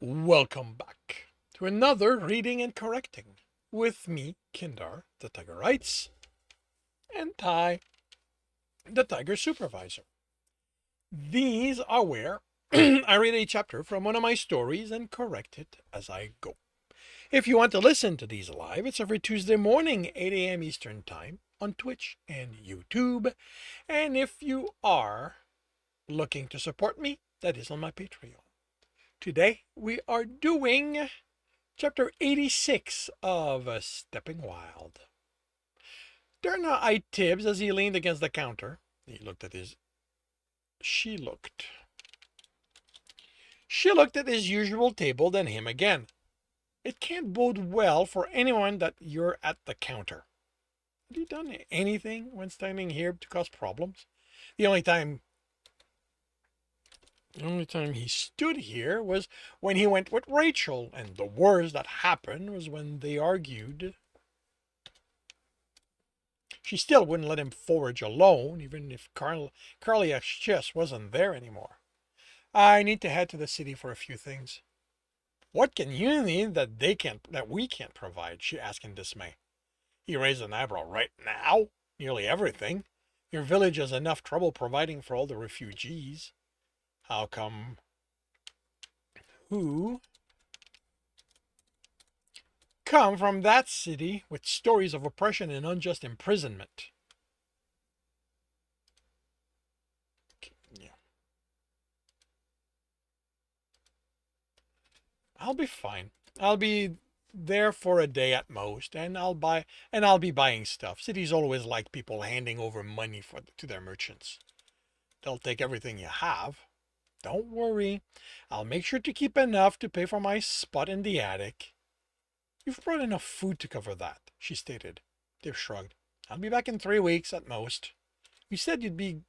Welcome back to another Reading and Correcting with me, Kindar, the Tiger Writes, and Ty, the Tiger Supervisor. These are where I read a chapter from one of my stories and correct it as I go. If you want to listen to these live, it's every Tuesday morning, 8 a.m. Eastern Time on Twitch and YouTube. And if you are looking to support me, that is on my Patreon. Today we are doing Chapter 86 of Stepping Wild. Derna eyed Tibs as he leaned against the counter. He looked at his... She looked. She looked at his usual table, then him again. It can't bode well for anyone that you're at the counter. Had he done anything when standing here to cause problems? The only time he stood here was when he went with Rachel, and the worst that happened was when they argued. She still wouldn't let him forage alone, even if Carliac's chest wasn't there anymore. I need to head to the city for a few things. What can you need that we can't provide? She asked in dismay. He raised an eyebrow. Right now? Nearly everything. Your village has enough trouble providing for all the refugees. How come? Who come from that city with stories of oppression and unjust imprisonment? Yeah. I'll be fine. I'll be there for a day at most, and I'll be buying stuff. Cities always like people handing over money to their merchants. They'll take everything you have. Don't worry. I'll make sure to keep enough to pay for my spot in the attic. You've brought enough food to cover that, she stated. Dave shrugged. I'll be back in 3 weeks at most. You said you'd be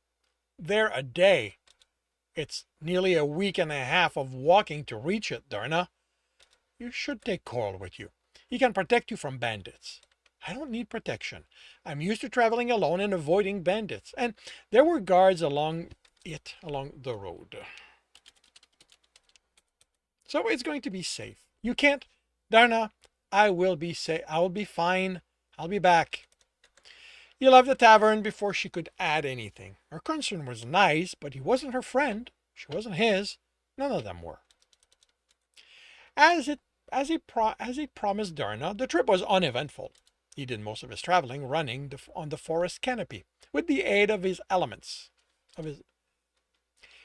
there a day. It's nearly a week and a half of walking to reach it, Darna. You should take Coral with you. He can protect you from bandits. I don't need protection. I'm used to traveling alone and avoiding bandits. And there were guards along the road. So it's going to be safe. You can't... Darna, I will be safe. I will be fine. I'll be back. He left the tavern before she could add anything. Her concern was nice, but he wasn't her friend. She wasn't his. None of them were. As he promised Darna, the trip was uneventful. He did most of his traveling running on the forest canopy, with the aid of his elements.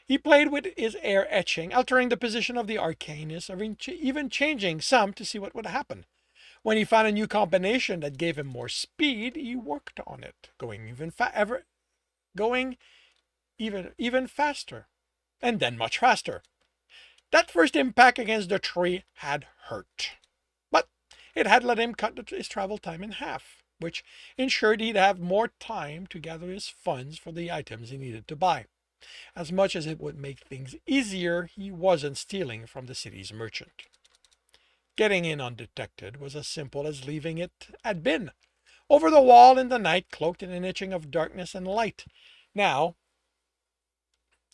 He played with his air etching, altering the position of the arcanus, or even changing some to see what would happen. When he found a new combination that gave him more speed, he worked on it, going even faster, and then much faster. That first impact against the tree had hurt, but it had let him cut his travel time in half, which ensured he'd have more time to gather his funds for the items he needed to buy. As much as it would make things easier, he wasn't stealing from the city's merchant. Getting in undetected was as simple as leaving it had been, over the wall in the night, cloaked in an etching of darkness and light. Now,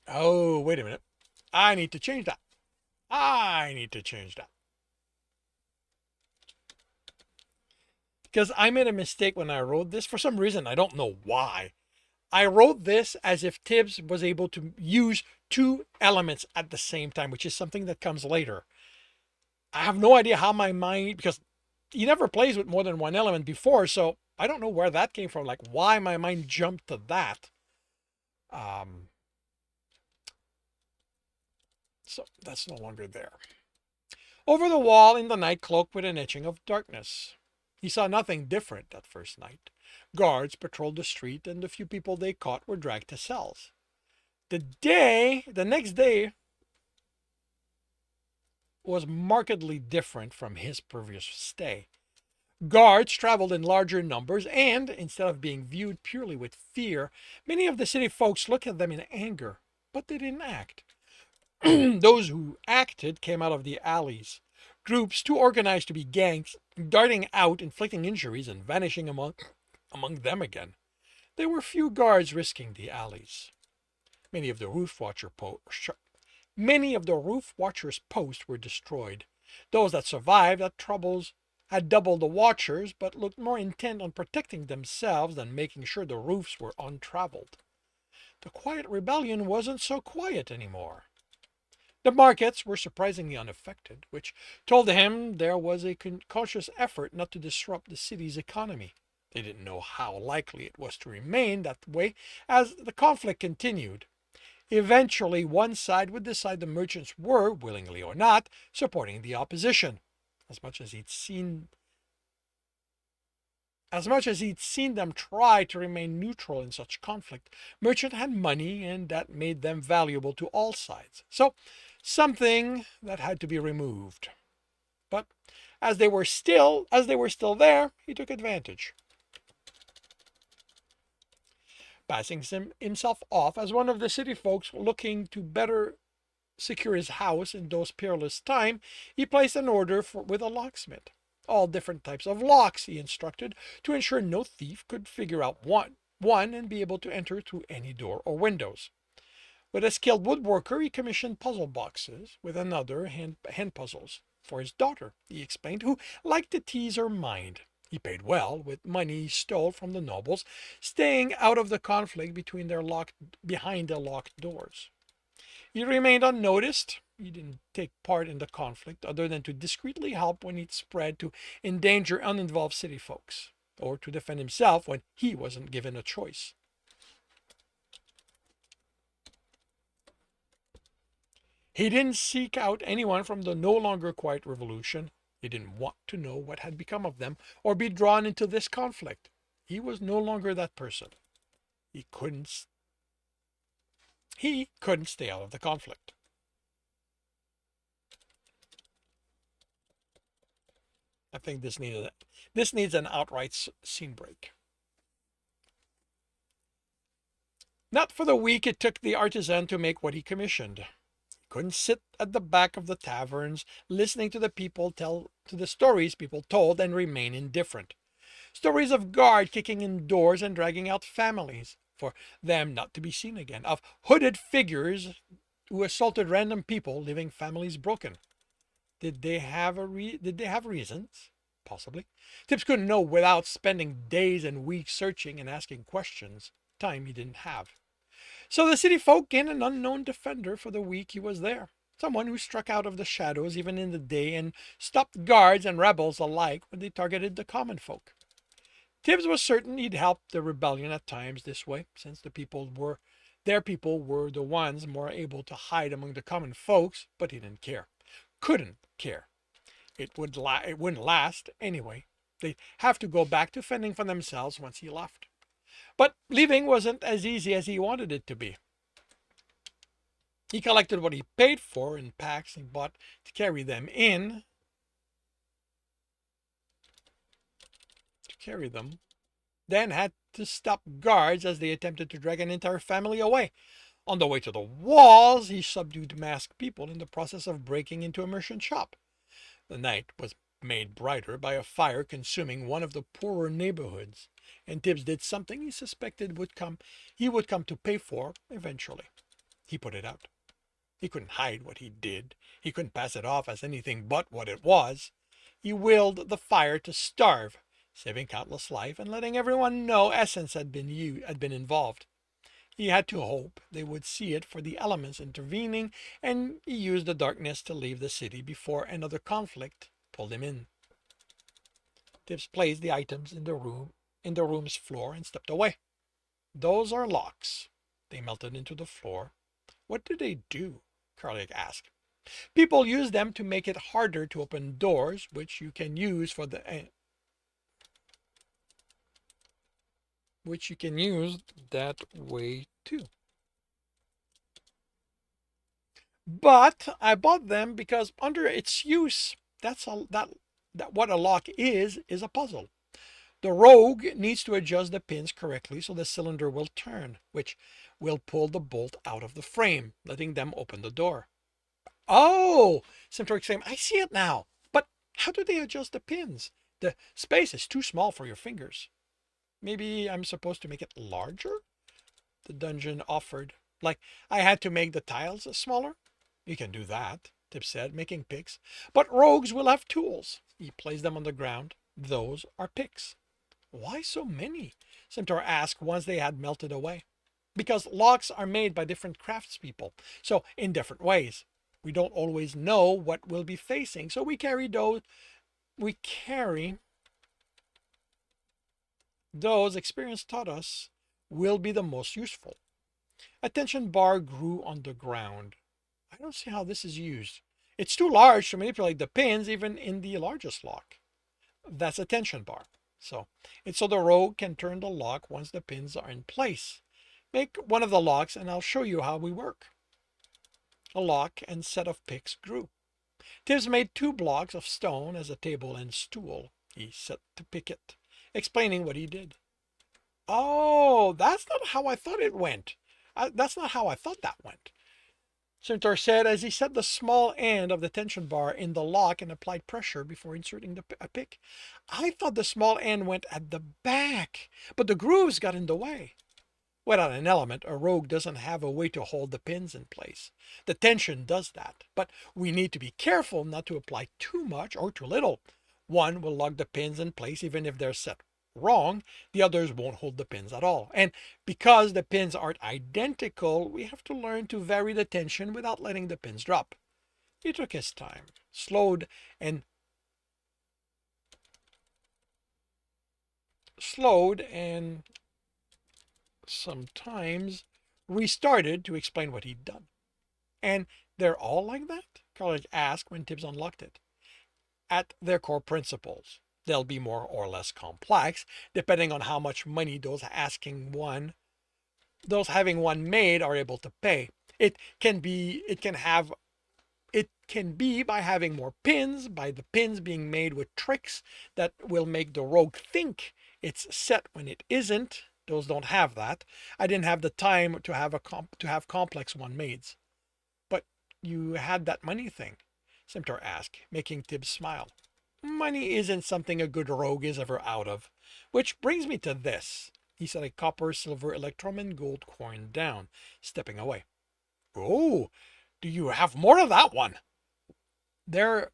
oh, wait a minute. I need to change that. Because I made a mistake when I wrote this. For some reason, I don't know why. I wrote this as if Tibs was able to use 2 elements at the same time, which is something that comes later. I have no idea how my mind, because he never plays with more than 1 element before, so I don't know where that came from, like why my mind jumped to that. So that's no longer there. Over the wall in the night, cloaked with an etching of darkness. He saw nothing different that first night. Guards patrolled the street, and the few people they caught were dragged to cells. The next day was markedly different from his previous stay. Guards traveled in larger numbers, and instead of being viewed purely with fear, many of the city folks looked at them in anger, but they didn't act. Those who acted came out of the alleys, groups too organized to be gangs, darting out, inflicting injuries, and vanishing among them again. There were few guards risking the alleys. Many of the Many of the roof watchers' posts were destroyed. Those that survived had troubles had doubled the watchers, but looked more intent on protecting themselves than making sure the roofs were untraveled. The quiet rebellion wasn't so quiet anymore. The markets were surprisingly unaffected, which told him there was a conscious effort not to disrupt the city's economy. They didn't know how likely it was to remain that way as the conflict continued. Eventually, one side would decide the merchants were, willingly or not, supporting the opposition. As much as he'd seen as much as he'd seen them try to remain neutral in such conflict, merchants had money and that made them valuable to all sides. So, something that had to be removed. But as they were still there, he took advantage. Passing himself off as one of the city folks looking to better secure his house in those peerless times, he placed an order with a locksmith. All different types of locks, he instructed, to ensure no thief could figure out one and be able to enter through any door or windows. With a skilled woodworker, he commissioned puzzle boxes with another hand puzzles for his daughter, he explained, who liked to tease her mind. He paid well with money he stole from the nobles, staying out of the conflict behind their locked doors. He remained unnoticed. He didn't take part in the conflict other than to discreetly help when it spread to endanger uninvolved city folks, or to defend himself when he wasn't given a choice. He didn't seek out anyone from the no longer quiet revolution. He didn't want to know what had become of them or be drawn into this conflict. He was no longer that person. He couldn't he couldn't stay out of the conflict. I think this needs an outright scene break. Not for the week it took the artisan to make what he commissioned. He couldn't sit at the back of the taverns listening to the stories people told and remain indifferent. Stories of guard kicking in doors and dragging out families for them not to be seen again, of hooded figures who assaulted random people, leaving families broken. Did they have reasons? Possibly. Tibs couldn't know without spending days and weeks searching and asking questions, time he didn't have. So the city folk gained an unknown defender for the week he was there. Someone who struck out of the shadows even in the day and stopped guards and rebels alike when they targeted the common folk. Tibbs was certain he'd help the rebellion at times this way, since their people were the ones more able to hide among the common folks, but he didn't care. Couldn't care. It wouldn't last anyway. They'd have to go back to fending for themselves once he left. But leaving wasn't as easy as he wanted it to be. He collected what he paid for in packs he bought to carry them then had to stop guards as they attempted to drag an entire family away. On the way to the walls, he subdued masked people in the process of breaking into a merchant shop. The night was made brighter by a fire consuming one of the poorer neighborhoods, and Tibbs did something he would come to pay for eventually. He put it out. He couldn't hide what he did. He couldn't pass it off as anything but what it was. He willed the fire to starve, saving countless lives and letting everyone know essence had been involved. He had to hope they would see it for the elements intervening, and he used the darkness to leave the city before another conflict pulled him in. Tibbs placed the items in the room's floor and stepped away. Those are locks. They melted into the floor. What do they do? Karlik asked. People use them to make it harder to open doors, which you can use that way too. But I bought them because under its use, that what a lock is a puzzle. The rogue needs to adjust the pins correctly so the cylinder will turn, which will pull the bolt out of the frame, letting them open the door. Oh, Centaur exclaimed, I see it now. But how do they adjust the pins? The space is too small for your fingers. Maybe I'm supposed to make it larger? The dungeon offered. Like I had to make the tiles smaller? You can do that, Tibs said, making picks. But rogues will have tools. He placed them on the ground. Those are picks. Why so many? Centaur asked once they had melted away. Because locks are made by different craftspeople, so in different ways. We don't always know what we'll be facing, so we carry those experience taught us will be the most useful. A tension bar grew on the ground. I don't see how this is used. It's too large to manipulate the pins even in the largest lock. That's a tension bar. So it's so the rogue can turn the lock once the pins are in place. Make one of the locks and I'll show you how we work. A lock and set of picks grew. Tibs made 2 blocks of stone as a table and stool. He set to pick it, explaining what he did. Oh, that's not how I thought it went. That's not how I thought that went. Centaur said as he set the small end of the tension bar in the lock and applied pressure before inserting a pick. I thought the small end went at the back, but the grooves got in the way. Without an element, a rogue doesn't have a way to hold the pins in place. The tension does that, but we need to be careful not to apply too much or too little. One will lock the pins in place even if they're set wrong, the others won't hold the pins at all. And because the pins aren't identical, we have to learn to vary the tension without letting the pins drop. He took his time, slowed and sometimes restarted to explain what he'd done. And they're all like that? Carl asked when Tibs unlocked it. At their core principles. They'll be more or less complex, depending on how much money those having one made are able to pay. It can be by having more pins, by the pins being made with tricks that will make the rogue think it's set when it isn't. Those don't have that. I didn't have the time to have complex one mades. But you had that money thing, Simtor asked, making Tibs smile. Money isn't something a good rogue is ever out of. Which brings me to this. He set a copper, silver, electrum, and gold coin down, stepping away. Oh, do you have more of that one? There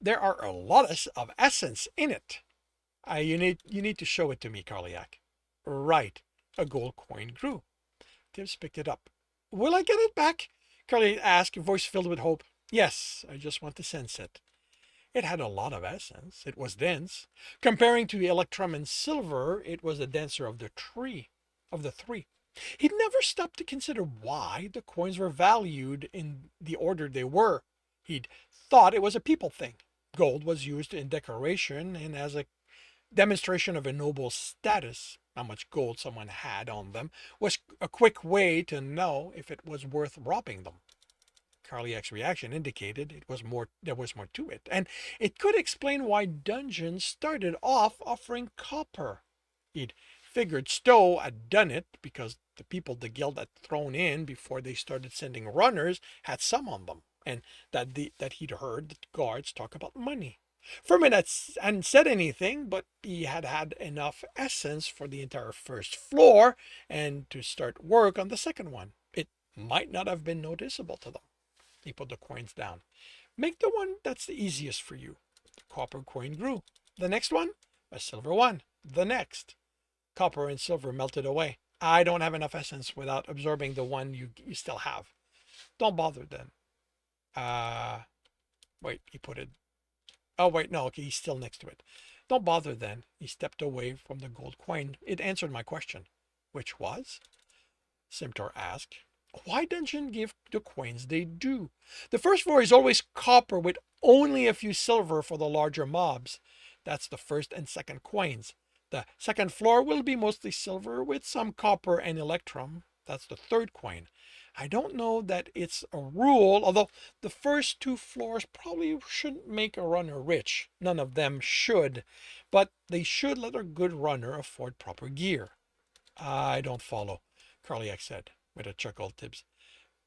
are a lot of essence in it. You need to show it to me, Carliac. Right. A gold coin grew. Tibbs picked it up. Will I get it back? Carliac asked, voice filled with hope. Yes, I just want to sense it. It had a lot of essence. It was dense. Comparing to the electrum and silver, it was the denser of the three. He'd never stopped to consider why the coins were valued in the order they were. He'd thought it was a people thing. Gold was used in decoration and as a demonstration of a noble status. How much gold someone had on them was a quick way to know if it was worth robbing them. Carliac's reaction indicated there was more to it, and it could explain why dungeons started off offering copper. He'd figured Stowe had done it because the people the guild had thrown in before they started sending runners had some on them, and that he'd heard the guards talk about money. Furman hadn't said anything, but he had had enough essence for the entire first floor and to start work on the second one. It might not have been noticeable to them. He put the coins down. Make the one that's the easiest for you. The copper coin grew. The next one, a silver one. The next. Copper and silver melted away. I don't have enough essence without absorbing the one you still have. Don't bother then. Wait, he put it. Oh, wait, no, okay, he's still next to it. Don't bother then. He stepped away from the gold coin. It answered my question. Which was? Simtor asked. Why dungeon give the coins they do? The first floor is always copper with only a few silver for the larger mobs. That's the first and second coins. The second floor will be mostly silver with some copper and electrum. That's the third coin. I don't know that it's a rule, although the first 2 floors probably shouldn't make a runner rich. None of them should, but they should let a good runner afford proper gear. I don't follow, Carliac said. With a chuckle, Tibs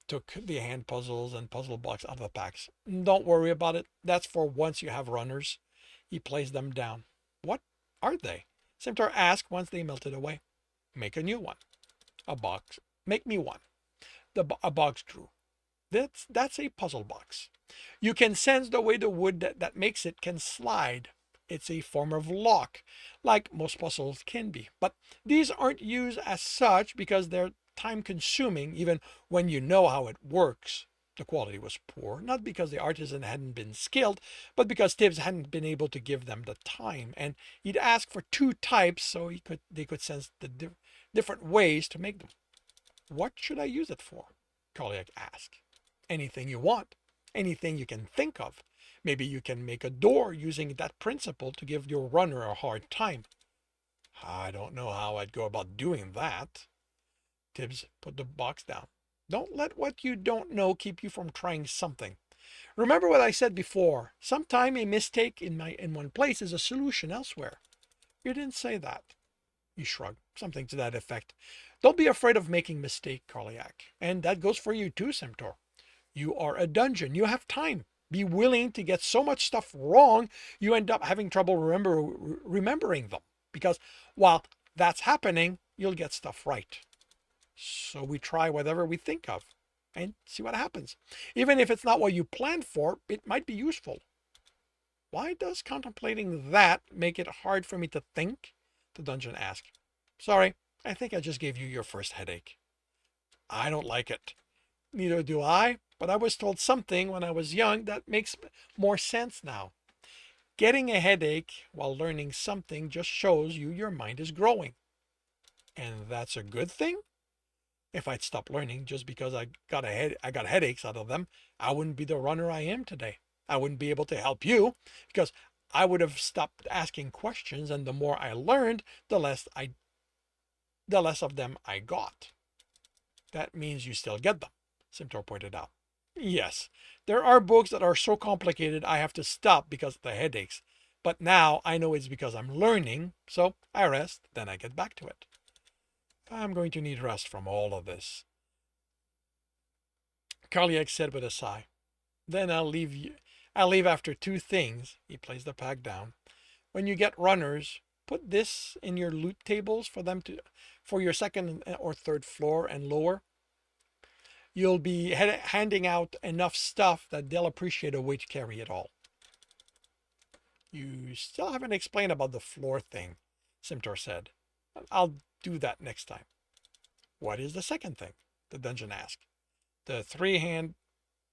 took the hand puzzles and puzzle box out of the packs. Don't worry about it. That's for once you have runners. He placed them down. What are they? Simtor asked once they melted away. Make a new one. A box. Make me one. A box grew. That's a puzzle box. You can sense the way the wood that makes it can slide. It's a form of lock, like most puzzles can be. But these aren't used as such because they're time consuming, even when you know how it works. The quality was poor, not because the artisan hadn't been skilled, but because Tibbs hadn't been able to give them the time. And he'd ask for two types so they could sense the different ways to make them. What should I use it for? Koliak asked. Anything you want, anything you can think of. Maybe you can make a door using that principle to give your runner a hard time. I don't know how I'd go about doing that. Tibbs put the box down. Don't let what you don't know keep you from trying something. Remember what I said before. Sometime a mistake in one place is a solution elsewhere. You didn't say that. He shrugged, something to that effect. Don't be afraid of making mistake, Karliak. And that goes for you too, Simtor. You are a dungeon. You have time. Be willing to get so much stuff wrong, you end up having trouble remembering them. Because while that's happening, you'll get stuff right. So we try whatever we think of and see what happens. Even if it's not what you planned for, it might be useful. Why does contemplating that make it hard for me to think? The dungeon asked. Sorry, I think I just gave you your first headache. I don't like it. Neither do I, but I was told something when I was young that makes more sense now. Getting a headache while learning something just shows you your mind is growing. And that's a good thing? If I'd stopped learning just because I got headaches out of them, I wouldn't be the runner I am today. I wouldn't be able to help you because I would have stopped asking questions, and the more I learned, the less of them I got. That means you still get them, Simtor pointed out. Yes, there are books that are so complicated I have to stop because of the headaches. But now I know it's because I'm learning, so I rest, then I get back to it. I'm going to need rest from all of this, Karliak said with a sigh. Then I'll leave you. I'll leave after two things. He placed the pack down. When you get runners, put this in your loot tables for your second or third floor and lower. You'll be handing out enough stuff that they'll appreciate a way to carry it all. You still haven't explained about the floor thing, Simtor said. I'll do that next time. What is the second thing? The dungeon asked. The three-hand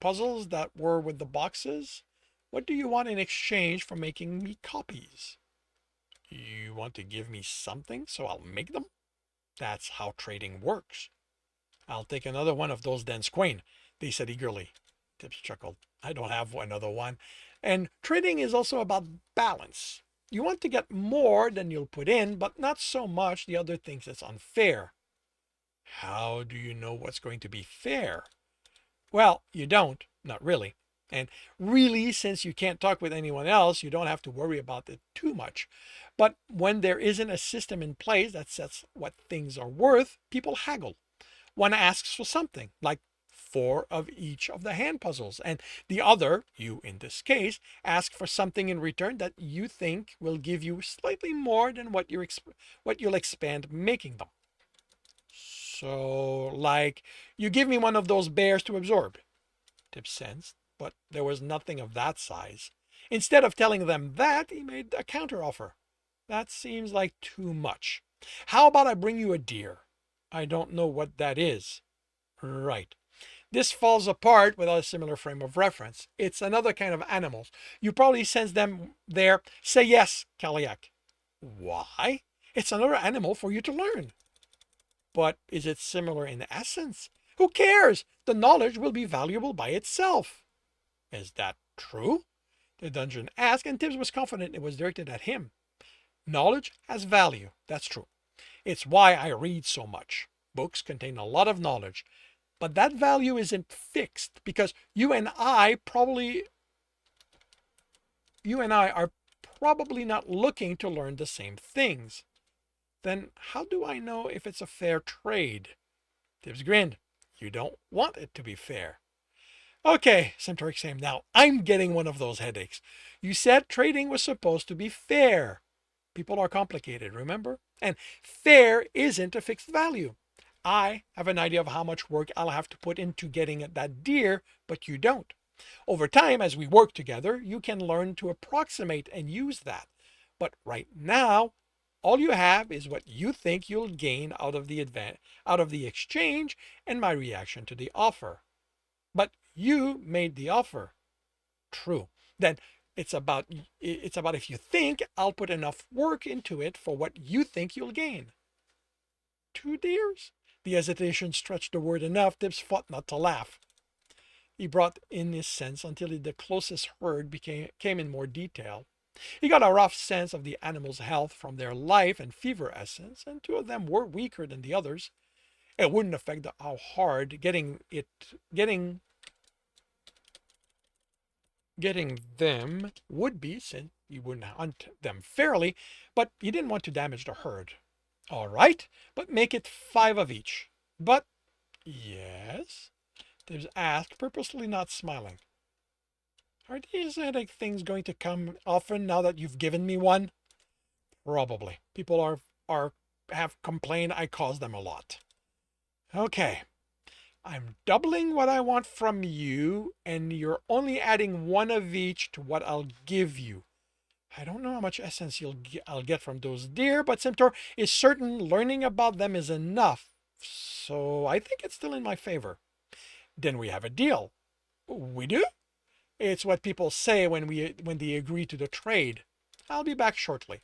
puzzles that were with the boxes? What do you want in exchange for making me copies? You want to give me something so I'll make them? That's how trading works. I'll take another one of those dense quain, they said eagerly. Tibs chuckled. I don't have another one. And trading is also about balance. You want to get more than you'll put in, but not so much the other thinks it's unfair. How do you know what's going to be fair? Well, you don't, not really. And really, since you can't talk with anyone else, you don't have to worry about it too much. But when there isn't a system in place that sets what things are worth, people haggle. One asks for something, like 4 of each of the hand puzzles, and the other, you in this case, ask for something in return that you think will give you slightly more than what you'll expand making them. So, like, you give me one of those bears to absorb. Tibs sensed, but there was nothing of that size. Instead of telling them that, he made a counteroffer. That seems like too much. How about I bring you a deer? I don't know what that is. Right. This falls apart without a similar frame of reference. It's another kind of animals. You probably sense them there. Say yes, Kaliak. Why? It's another animal for you to learn. But is it similar in essence? Who cares? The knowledge will be valuable by itself. Is that true? The dungeon asked, and Tibs was confident it was directed at him. Knowledge has value, that's true. It's why I read so much. Books contain a lot of knowledge. But that value isn't fixed because you and I are probably not looking to learn the same things. Then how do I know if it's a fair trade? Tibbs grinned. You don't want it to be fair. Okay, Centauric Sam, now I'm getting one of those headaches. You said trading was supposed to be fair. People are complicated, remember? And fair isn't a fixed value. I have an idea of how much work I'll have to put into getting that deer, but you don't. Over time, as we work together, you can learn to approximate and use that. But right now, all you have is what you think you'll gain out of the exchange and my reaction to the offer. But you made the offer. True. Then it's about if you think I'll put enough work into it for what you think you'll gain. 2 deers? The hesitation stretched the word enough. Tibs fought not to laugh. He brought in his sense until the closest herd came in more detail. He got a rough sense of the animals' health from their life and fever essence, and 2 of them were weaker than the others. It wouldn't affect how hard getting them would be, since he wouldn't hunt them fairly, but he didn't want to damage the herd. All right, but make it 5 of each. But, yes? Tibbs asked, purposely not smiling. Are these things going to come often now that you've given me one? Probably. People have complained I cause them a lot. Okay. I'm doubling what I want from you, and you're only adding 1 of each to what I'll give you. I don't know how much essence I'll get from those deer, but Centaur is certain learning about them is enough. So I think it's still in my favor. Then we have a deal. We do? It's what people say when they agree to the trade. I'll be back shortly.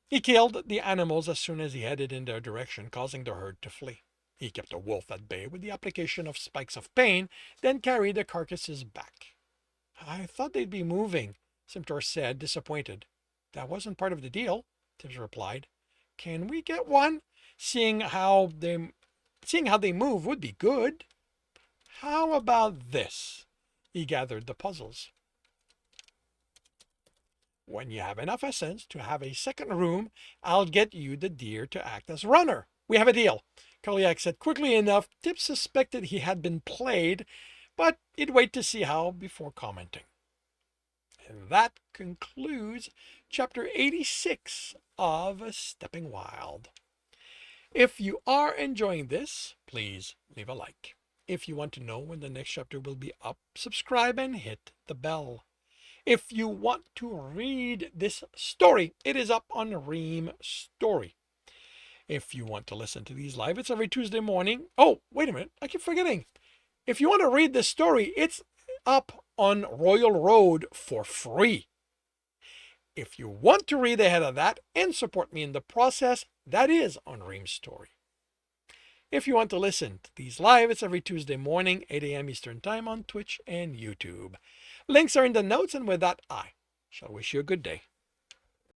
He killed the animals as soon as he headed in their direction, causing the herd to flee. He kept the wolf at bay with the application of spikes of pain, then carried the carcasses back. I thought they'd be moving, Centaur said, disappointed. That wasn't part of the deal, Tibbs replied. Can we get one? Seeing how they move would be good. How about this? He gathered the puzzles. When you have enough essence to have a second room, I'll get you the deer to act as runner. We have a deal. Koliak said quickly enough. Tibbs suspected he had been played, but he'd wait to see how before commenting. And that concludes chapter 86 of Stepping Wild. If you are enjoying this, please leave a like. If you want to know when the next chapter will be up, subscribe and hit the bell. If you want to read this story, it is up on Ream Story. If you want to listen to these live, it's every Tuesday morning. Oh, wait a minute, I keep forgetting. If you want to read this story, it's up on Royal Road for free. If you want to read ahead of that and support me in the process, that is on Ream Story. If you want to listen to these live, it's every Tuesday morning, 8 a.m. Eastern Time on Twitch and YouTube. Links are in the notes, and with that, I shall wish you a good day.